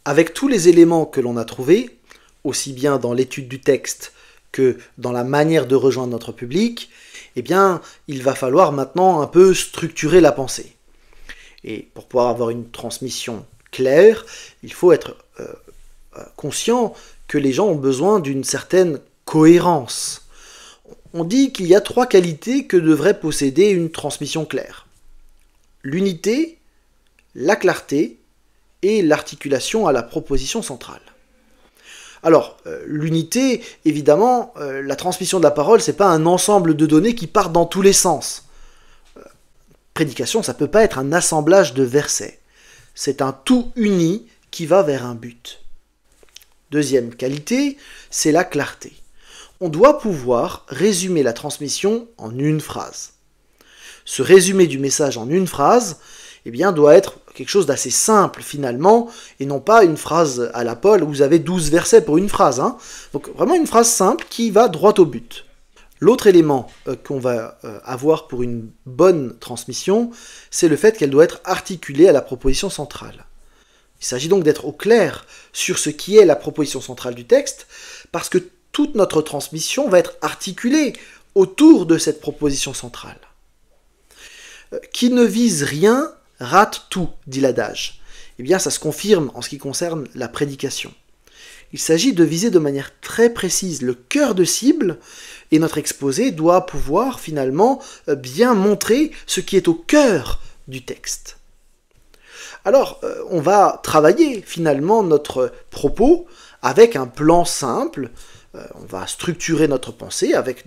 Avec tous les éléments que l'on a trouvés, aussi bien dans l'étude du texte que dans la manière de rejoindre notre public, eh bien, il va falloir maintenant un peu structurer la pensée. Et pour pouvoir avoir une transmission claire, il faut être conscient que les gens ont besoin d'une certaine cohérence. On dit qu'il y a 3 qualités que devrait posséder une transmission claire. L'unité, la clarté et l'articulation à la proposition centrale. Alors, l'unité, évidemment, la transmission de la parole, c'est pas un ensemble de données qui partent dans tous les sens. Prédication, ça peut pas être un assemblage de versets. C'est un tout uni qui va vers un but. Deuxième qualité, c'est la clarté. On doit pouvoir résumer la transmission en une phrase. Ce résumé du message en une phrase, eh bien, doit être quelque chose d'assez simple finalement, et non pas une phrase à la Paul où vous avez 12 versets pour une phrase. Donc vraiment une phrase simple qui va droit au but. L'autre élément qu'on va avoir pour une bonne transmission, c'est le fait qu'elle doit être articulée à la proposition centrale. Il s'agit donc d'être au clair sur ce qui est la proposition centrale du texte, parce que toute notre transmission va être articulée autour de cette proposition centrale. Qui ne vise rien rate tout, dit l'adage. Eh bien, ça se confirme en ce qui concerne la prédication. Il s'agit de viser de manière très précise le cœur de cible, et notre exposé doit pouvoir finalement bien montrer ce qui est au cœur du texte. Alors, on va travailler finalement notre propos avec un plan simple. On va structurer notre pensée avec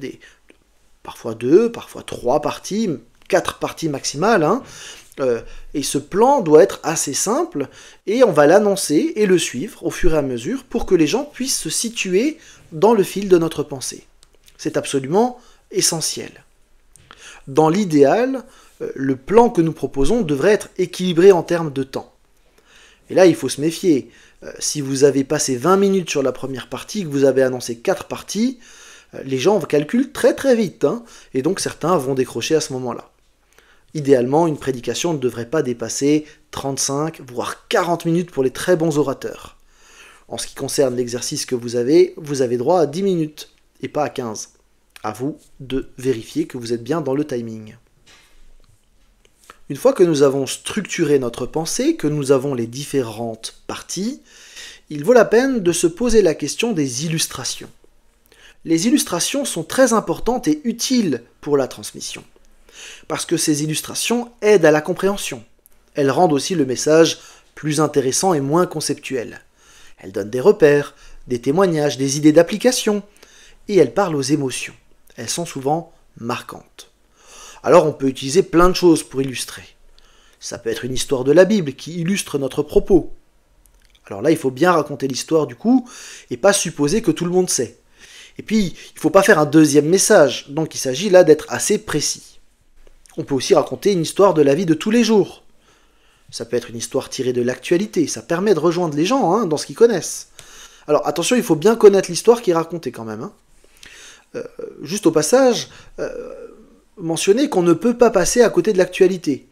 parfois 2, parfois 3 parties, 4 parties maximales. Et ce plan doit être assez simple, et on va l'annoncer et le suivre au fur et à mesure pour que les gens puissent se situer dans le fil de notre pensée. C'est absolument essentiel. Dans l'idéal, le plan que nous proposons devrait être équilibré en termes de temps. Et là, il faut se méfier. Si vous avez passé 20 minutes sur la première partie, que vous avez annoncé 4 parties, les gens calculent très très vite, et donc certains vont décrocher à ce moment-là. Idéalement, une prédication ne devrait pas dépasser 35, voire 40 minutes pour les très bons orateurs. En ce qui concerne l'exercice que vous avez droit à 10 minutes, et pas à 15. À vous de vérifier que vous êtes bien dans le timing. Une fois que nous avons structuré notre pensée, que nous avons les différentes parties, il vaut la peine de se poser la question des illustrations. Les illustrations sont très importantes et utiles pour la transmission, parce que ces illustrations aident à la compréhension. Elles rendent aussi le message plus intéressant et moins conceptuel. Elles donnent des repères, des témoignages, des idées d'application, et elles parlent aux émotions. Elles sont souvent marquantes. Alors on peut utiliser plein de choses pour illustrer. Ça peut être une histoire de la Bible qui illustre notre propos. Alors là, il faut bien raconter l'histoire du coup, et pas supposer que tout le monde sait. Et puis, il ne faut pas faire un deuxième message, donc il s'agit là d'être assez précis. On peut aussi raconter une histoire de la vie de tous les jours. Ça peut être une histoire tirée de l'actualité, ça permet de rejoindre les gens dans ce qu'ils connaissent. Alors attention, il faut bien connaître l'histoire qui est racontée quand même. Juste au passage, mentionner qu'on ne peut pas passer à côté de l'actualité.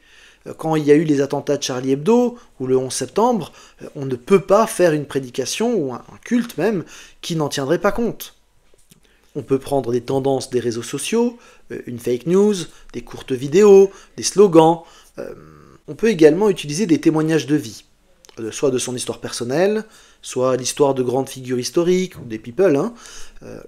Quand il y a eu les attentats de Charlie Hebdo, ou le 11 septembre, on ne peut pas faire une prédication, ou un culte même, qui n'en tiendrait pas compte. On peut prendre des tendances des réseaux sociaux, une fake news, des courtes vidéos, des slogans. On peut également utiliser des témoignages de vie, soit de son histoire personnelle, soit l'histoire de grandes figures historiques, ou des people.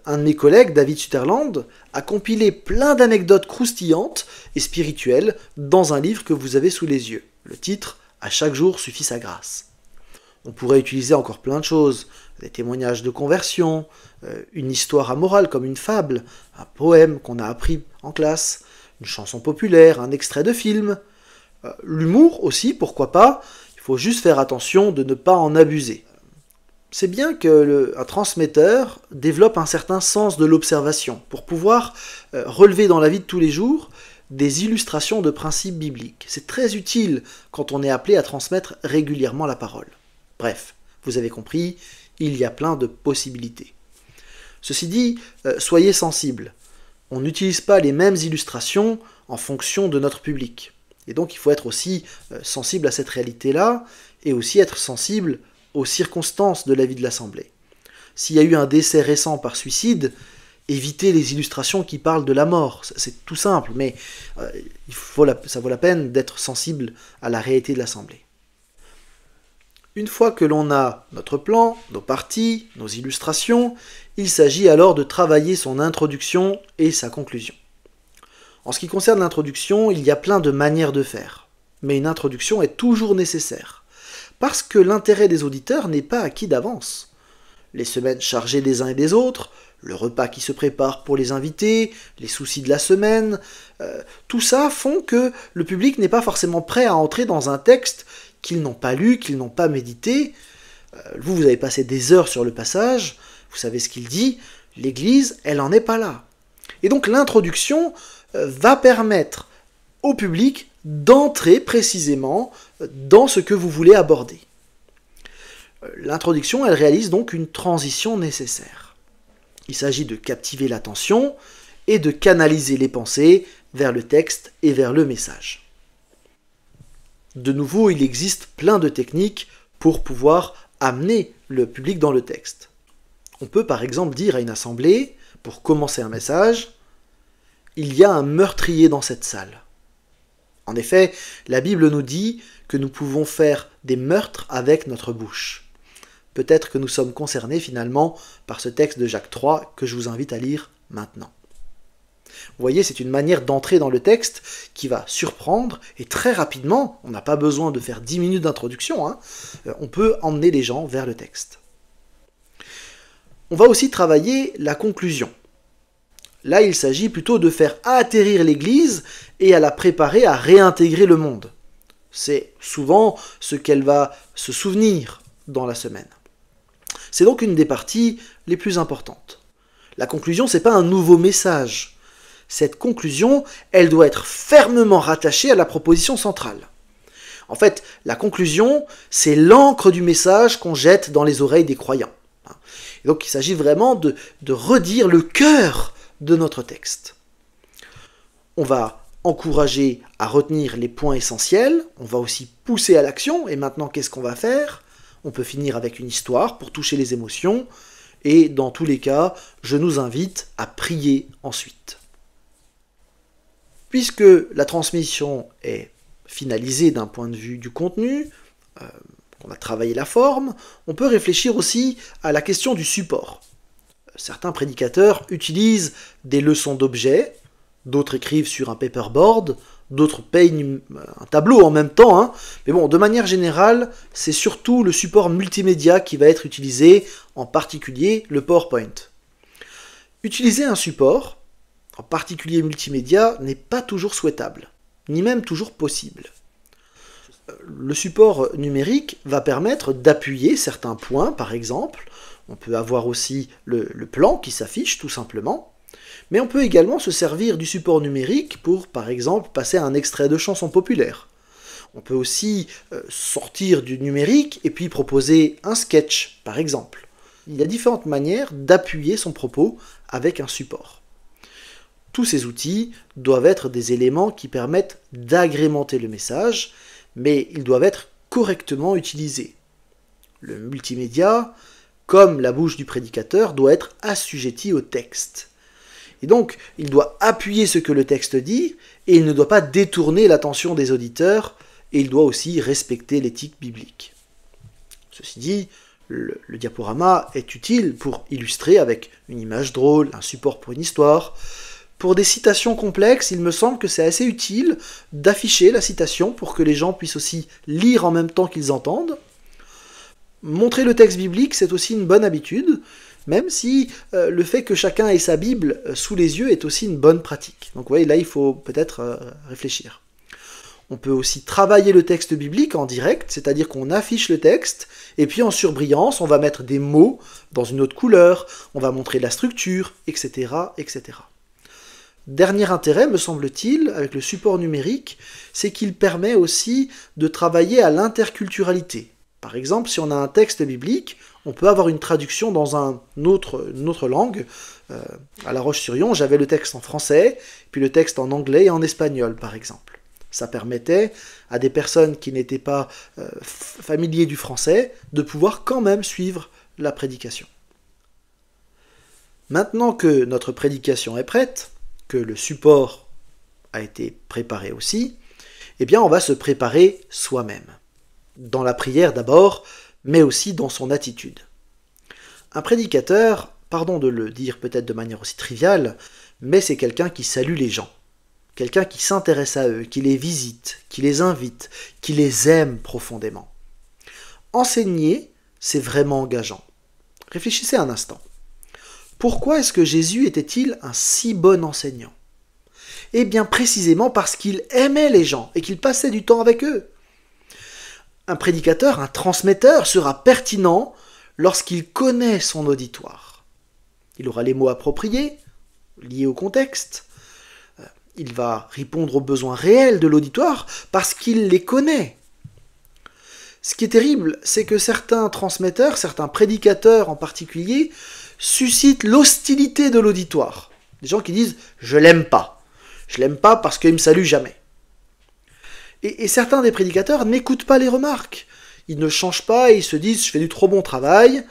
Un de mes collègues, David Sutherland, a compilé plein d'anecdotes croustillantes et spirituelles dans un livre que vous avez sous les yeux. Le titre « À chaque jour suffit sa grâce ». On pourrait utiliser encore plein de choses, des témoignages de conversion, une histoire amorale comme une fable, un poème qu'on a appris en classe, une chanson populaire, un extrait de film. L'humour aussi, pourquoi pas, il faut juste faire attention de ne pas en abuser. C'est bien qu'un transmetteur développe un certain sens de l'observation pour pouvoir relever dans la vie de tous les jours des illustrations de principes bibliques. C'est très utile quand on est appelé à transmettre régulièrement la parole. Bref, vous avez compris, il y a plein de possibilités. Ceci dit, soyez sensibles. On n'utilise pas les mêmes illustrations en fonction de notre public. Et donc il faut être aussi sensible à cette réalité-là, et aussi être sensible aux circonstances de la vie de l'Assemblée. S'il y a eu un décès récent par suicide, évitez les illustrations qui parlent de la mort. C'est tout simple, mais ça vaut la peine d'être sensible à la réalité de l'Assemblée. Une fois que l'on a notre plan, nos parties, nos illustrations, il s'agit alors de travailler son introduction et sa conclusion. En ce qui concerne l'introduction, il y a plein de manières de faire, mais une introduction est toujours nécessaire, parce que l'intérêt des auditeurs n'est pas acquis d'avance. Les semaines chargées des uns et des autres, le repas qui se prépare pour les invités, les soucis de la semaine, tout ça font que le public n'est pas forcément prêt à entrer dans un texte qu'ils n'ont pas lu, qu'ils n'ont pas médité. Vous avez passé des heures sur le passage, vous savez ce qu'il dit, l'Église, elle n'en est pas là. Et donc l'introduction va permettre au public d'entrer précisément dans ce que vous voulez aborder. L'introduction, elle réalise donc une transition nécessaire. Il s'agit de captiver l'attention et de canaliser les pensées vers le texte et vers le message. De nouveau, il existe plein de techniques pour pouvoir amener le public dans le texte. On peut par exemple dire à une assemblée, pour commencer un message, « Il y a un meurtrier dans cette salle ». En effet, la Bible nous dit que nous pouvons faire des meurtres avec notre bouche. Peut-être que nous sommes concernés finalement par ce texte de Jacques 3 que je vous invite à lire maintenant. Vous voyez, c'est une manière d'entrer dans le texte qui va surprendre et très rapidement, on n'a pas besoin de faire 10 minutes d'introduction, on peut emmener les gens vers le texte. On va aussi travailler la conclusion. Là, il s'agit plutôt de faire atterrir l'Église et à la préparer à réintégrer le monde. C'est souvent ce qu'elle va se souvenir dans la semaine. C'est donc une des parties les plus importantes. La conclusion, ce n'est pas un nouveau message. Cette conclusion, elle doit être fermement rattachée à la proposition centrale. En fait, la conclusion, c'est l'encre du message qu'on jette dans les oreilles des croyants. Et donc, il s'agit vraiment de redire le cœur de notre texte. On va encourager à retenir les points essentiels, on va aussi pousser à l'action, et maintenant, qu'est-ce qu'on va faire ? On peut finir avec une histoire pour toucher les émotions, et dans tous les cas, je nous invite à prier ensuite. Puisque la transmission est finalisée d'un point de vue du contenu, qu'on a travaillé la forme, on peut réfléchir aussi à la question du support. Certains prédicateurs utilisent des leçons d'objets, d'autres écrivent sur un paperboard, d'autres peignent un tableau en même temps, mais bon, de manière générale, c'est surtout le support multimédia qui va être utilisé, en particulier le PowerPoint. Utiliser un support, en particulier multimédia, n'est pas toujours souhaitable, ni même toujours possible. Le support numérique va permettre d'appuyer certains points, par exemple. On peut avoir aussi le plan qui s'affiche, tout simplement. Mais on peut également se servir du support numérique pour, par exemple, passer un extrait de chanson populaire. On peut aussi sortir du numérique et puis proposer un sketch, par exemple. Il y a différentes manières d'appuyer son propos avec un support. Tous ces outils doivent être des éléments qui permettent d'agrémenter le message, mais ils doivent être correctement utilisés. Le multimédia, comme la bouche du prédicateur, doit être assujetti au texte. Et donc, il doit appuyer ce que le texte dit, et il ne doit pas détourner l'attention des auditeurs, et il doit aussi respecter l'éthique biblique. Ceci dit, le diaporama est utile pour illustrer avec une image drôle, un support pour une histoire. Pour des citations complexes, il me semble que c'est assez utile d'afficher la citation pour que les gens puissent aussi lire en même temps qu'ils entendent. Montrer le texte biblique, c'est aussi une bonne habitude, même si le fait que chacun ait sa Bible sous les yeux est aussi une bonne pratique. Donc vous voyez, là il faut peut-être réfléchir. On peut aussi travailler le texte biblique en direct, c'est-à-dire qu'on affiche le texte, et puis en surbrillance, on va mettre des mots dans une autre couleur, on va montrer la structure, etc., etc. Dernier intérêt, me semble-t-il, avec le support numérique, c'est qu'il permet aussi de travailler à l'interculturalité. Par exemple, si on a un texte biblique, on peut avoir une traduction dans une autre langue. À La Roche-sur-Yon, j'avais le texte en français, puis le texte en anglais et en espagnol, par exemple. Ça permettait à des personnes qui n'étaient pas familiers du français de pouvoir quand même suivre la prédication. Maintenant que notre prédication est prête, que le support a été préparé aussi, eh bien on va se préparer soi-même. Dans la prière d'abord, mais aussi dans son attitude. Un prédicateur, pardon de le dire peut-être de manière aussi triviale, mais c'est quelqu'un qui salue les gens. Quelqu'un qui s'intéresse à eux, qui les visite, qui les invite, qui les aime profondément. Enseigner, c'est vraiment engageant. Réfléchissez un instant. Pourquoi est-ce que Jésus était-il un si bon enseignant? Eh bien précisément parce qu'il aimait les gens et qu'il passait du temps avec eux. Un prédicateur, un transmetteur sera pertinent lorsqu'il connaît son auditoire. Il aura les mots appropriés, liés au contexte. Il va répondre aux besoins réels de l'auditoire parce qu'il les connaît. Ce qui est terrible, c'est que certains transmetteurs, certains prédicateurs en particulier, suscitent l'hostilité de l'auditoire. Des gens qui disent « je l'aime pas ». Je l'aime pas parce qu'il me salue jamais. Et certains des prédicateurs n'écoutent pas les remarques. Ils ne changent pas et ils se disent « je fais du trop bon travail ».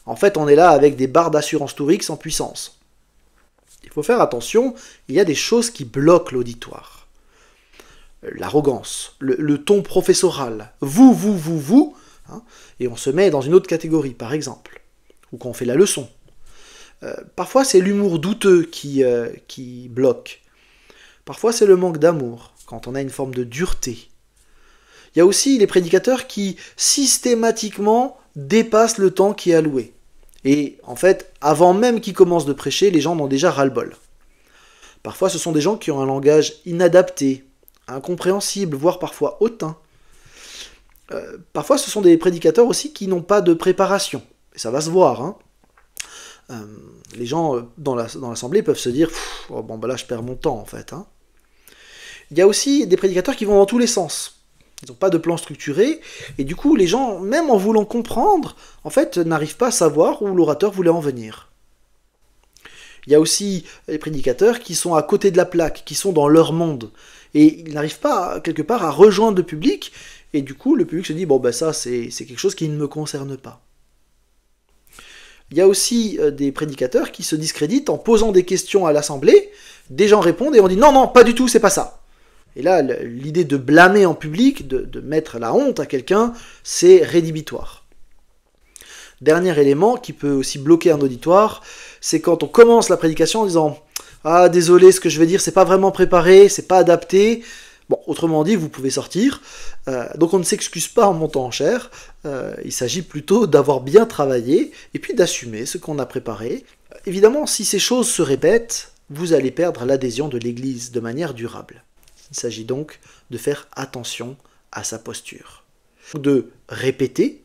En fait, on est là avec des barres d'assurance Tourix en puissance. Il faut faire attention, il y a des choses qui bloquent l'auditoire. L'arrogance, le ton professoral, vous, hein, et on se met dans une autre catégorie, par exemple, ou quand on fait la leçon. Parfois, c'est l'humour douteux qui bloque. Parfois, c'est le manque d'amour, quand on a une forme de dureté. Il y a aussi les prédicateurs qui, systématiquement, dépassent le temps qui est alloué. Et en fait, avant même qu'ils commencent de prêcher, les gens en ont déjà ras-le-bol. Parfois, ce sont des gens qui ont un langage inadapté, incompréhensible, voire parfois hautain. Parfois, ce sont des prédicateurs aussi qui n'ont pas de préparation. Et ça va se voir. Hein. Les gens dans l'assemblée peuvent se dire « oh, bon, bah là, je perds mon temps, en fait. Hein. » Il y a aussi des prédicateurs qui vont dans tous les sens. Ils n'ont pas de plan structuré, et du coup, les gens, même en voulant comprendre, en fait, n'arrivent pas à savoir où l'orateur voulait en venir. Il y a aussi les prédicateurs qui sont à côté de la plaque, qui sont dans leur monde, et ils n'arrivent pas, quelque part, à rejoindre le public, et du coup, le public se dit « bon, ben ça, c'est quelque chose qui ne me concerne pas ». Il y a aussi des prédicateurs qui se discréditent en posant des questions à l'assemblée, des gens répondent, et on dit « non, non, pas du tout, c'est pas ça ». Et là, l'idée de blâmer en public, de mettre la honte à quelqu'un, c'est rédhibitoire. Dernier élément qui peut aussi bloquer un auditoire, c'est quand on commence la prédication en disant « ah, désolé, ce que je vais dire, c'est pas vraiment préparé, c'est pas adapté ». Bon, autrement dit, vous pouvez sortir. Donc on ne s'excuse pas en montant en chair. Il s'agit plutôt d'avoir bien travaillé et puis d'assumer ce qu'on a préparé. Évidemment, si ces choses se répètent, vous allez perdre l'adhésion de l'Église de manière durable. Il s'agit donc de faire attention à sa posture. De répéter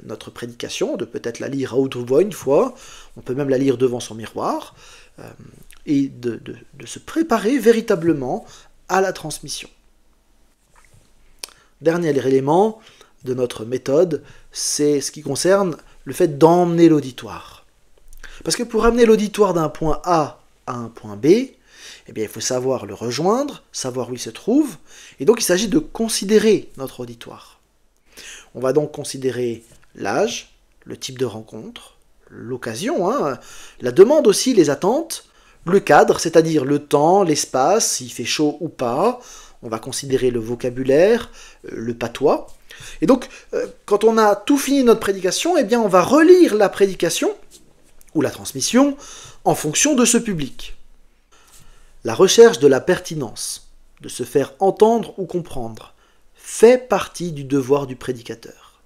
notre prédication, de peut-être la lire à haute voix une fois, on peut même la lire devant son miroir, et de se préparer véritablement à la transmission. Dernier élément de notre méthode, c'est ce qui concerne le fait d'emmener l'auditoire. Parce que pour amener l'auditoire d'un point A à un point B, eh bien, il faut savoir le rejoindre, savoir où il se trouve, et donc il s'agit de considérer notre auditoire. On va donc considérer l'âge, le type de rencontre, l'occasion, hein, la demande aussi, les attentes, le cadre, c'est-à-dire le temps, l'espace, s'il fait chaud ou pas, on va considérer le vocabulaire, le patois. Et donc, quand on a tout fini notre prédication, eh bien, on va relire la prédication, ou la transmission, en fonction de ce public. La recherche de la pertinence, de se faire entendre ou comprendre, fait partie du devoir du prédicateur.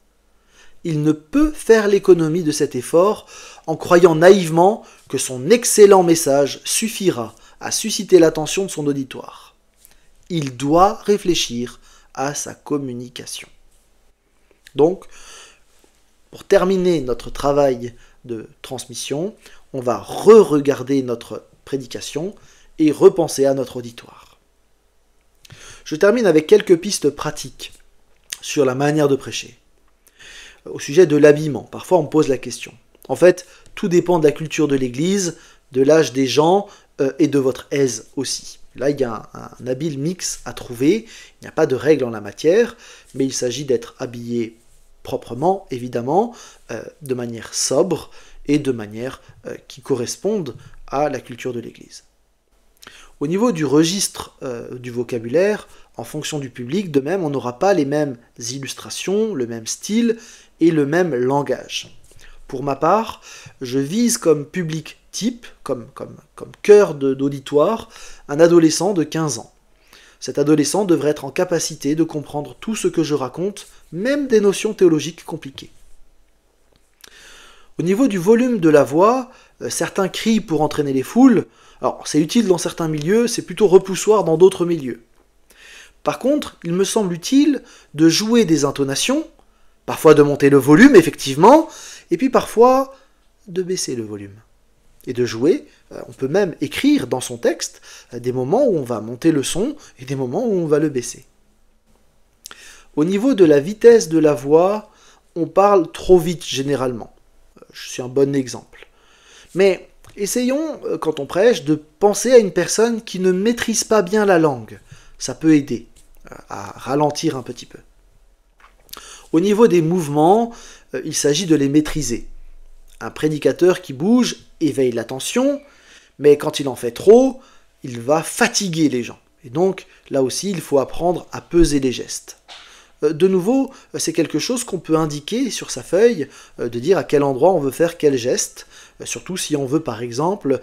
Il ne peut faire l'économie de cet effort en croyant naïvement que son excellent message suffira à susciter l'attention de son auditoire. Il doit réfléchir à sa communication. Donc, pour terminer notre travail de transmission, on va re-regarder notre prédication et repenser à notre auditoire. Je termine avec quelques pistes pratiques sur la manière de prêcher. Au sujet de l'habillement, parfois on me pose la question. En fait, tout dépend de la culture de l'Église, de l'âge des gens et de votre aise aussi. Là, il y a un habile mix à trouver, il n'y a pas de règle en la matière, mais il s'agit d'être habillé proprement, évidemment, de manière sobre et de manière qui corresponde à la culture de l'Église. Au niveau du registre du vocabulaire, en fonction du public, de même, on n'aura pas les mêmes illustrations, le même style et le même langage. Pour ma part, je vise comme public type, comme cœur d'auditoire, un adolescent de 15 ans. Cet adolescent devrait être en capacité de comprendre tout ce que je raconte, même des notions théologiques compliquées. Au niveau du volume de la voix, certains crient pour entraîner les foules. Alors, c'est utile dans certains milieux, c'est plutôt repoussoir dans d'autres milieux. Par contre, il me semble utile de jouer des intonations, parfois de monter le volume, effectivement, et puis parfois de baisser le volume. Et de jouer, on peut même écrire dans son texte des moments où on va monter le son et des moments où on va le baisser. Au niveau de la vitesse de la voix, on parle trop vite généralement. Je suis un bon exemple. Mais essayons, quand on prêche, de penser à une personne qui ne maîtrise pas bien la langue. Ça peut aider à ralentir un petit peu. Au niveau des mouvements, il s'agit de les maîtriser. Un prédicateur qui bouge éveille l'attention, mais quand il en fait trop, il va fatiguer les gens. Et donc, là aussi, il faut apprendre à peser les gestes. De nouveau, c'est quelque chose qu'on peut indiquer sur sa feuille, de dire à quel endroit on veut faire quel geste, surtout si on veut par exemple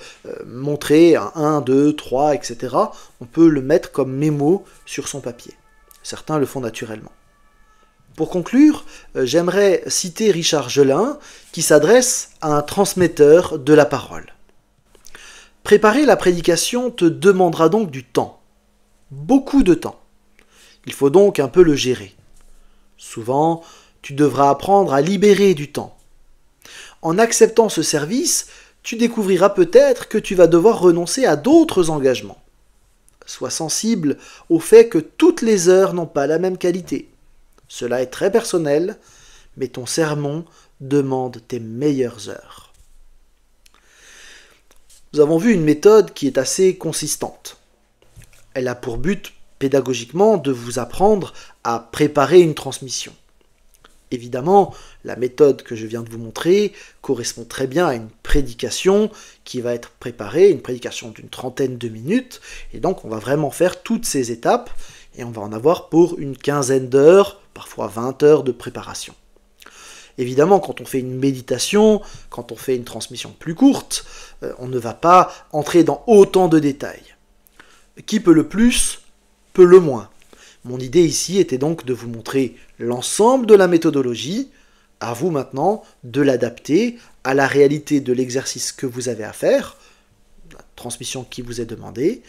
montrer un 1, 2, 3, etc. On peut le mettre comme mémo sur son papier. Certains le font naturellement. Pour conclure, j'aimerais citer Richard Gelin, qui s'adresse à un transmetteur de la parole. Préparer la prédication te demandera donc du temps, beaucoup de temps. Il faut donc un peu le gérer. Souvent, tu devras apprendre à libérer du temps. En acceptant ce service, tu découvriras peut-être que tu vas devoir renoncer à d'autres engagements. Sois sensible au fait que toutes les heures n'ont pas la même qualité. Cela est très personnel, mais ton sermon demande tes meilleures heures. Nous avons vu une méthode qui est assez consistante. Elle a pour but, pédagogiquement, de vous apprendre à préparer une transmission. Évidemment, la méthode que je viens de vous montrer correspond très bien à une prédication qui va être préparée, une prédication d'une trentaine de minutes, et donc on va vraiment faire toutes ces étapes, et on va en avoir pour une quinzaine d'heures, parfois 20 heures de préparation. Évidemment, quand on fait une méditation, quand on fait une transmission plus courte, on ne va pas entrer dans autant de détails. Qui peut le plus, peut le moins. Mon idée ici était donc de vous montrer l'ensemble de la méthodologie, à vous maintenant de l'adapter à la réalité de l'exercice que vous avez à faire, la transmission qui vous est demandée,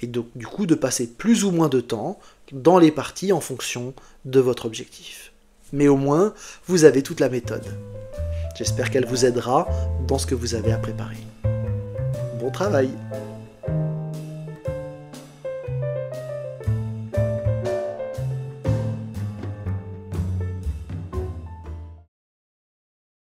et donc du coup de passer plus ou moins de temps dans les parties en fonction de votre objectif. Mais au moins, vous avez toute la méthode. J'espère qu'elle vous aidera dans ce que vous avez à préparer. Bon travail!